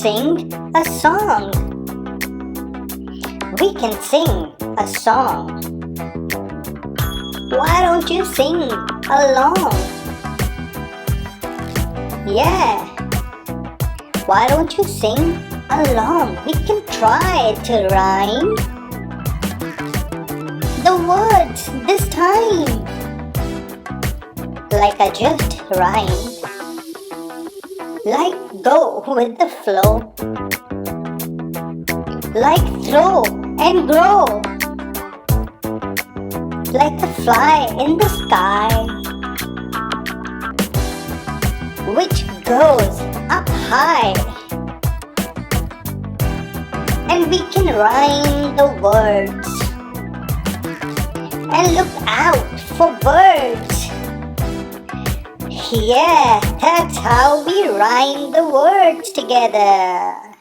sing a song. We can sing a song. Why don't you sing along? Yeah. Why don't you sing along? We can try to rhyme the words this time. Like I just rhymed. Like go with the flow. Like throw and grow. Like a fly in the sky, which goes up high. And we can rhyme the words. And look out for birds. Yeah, that's how we rhyme the words together.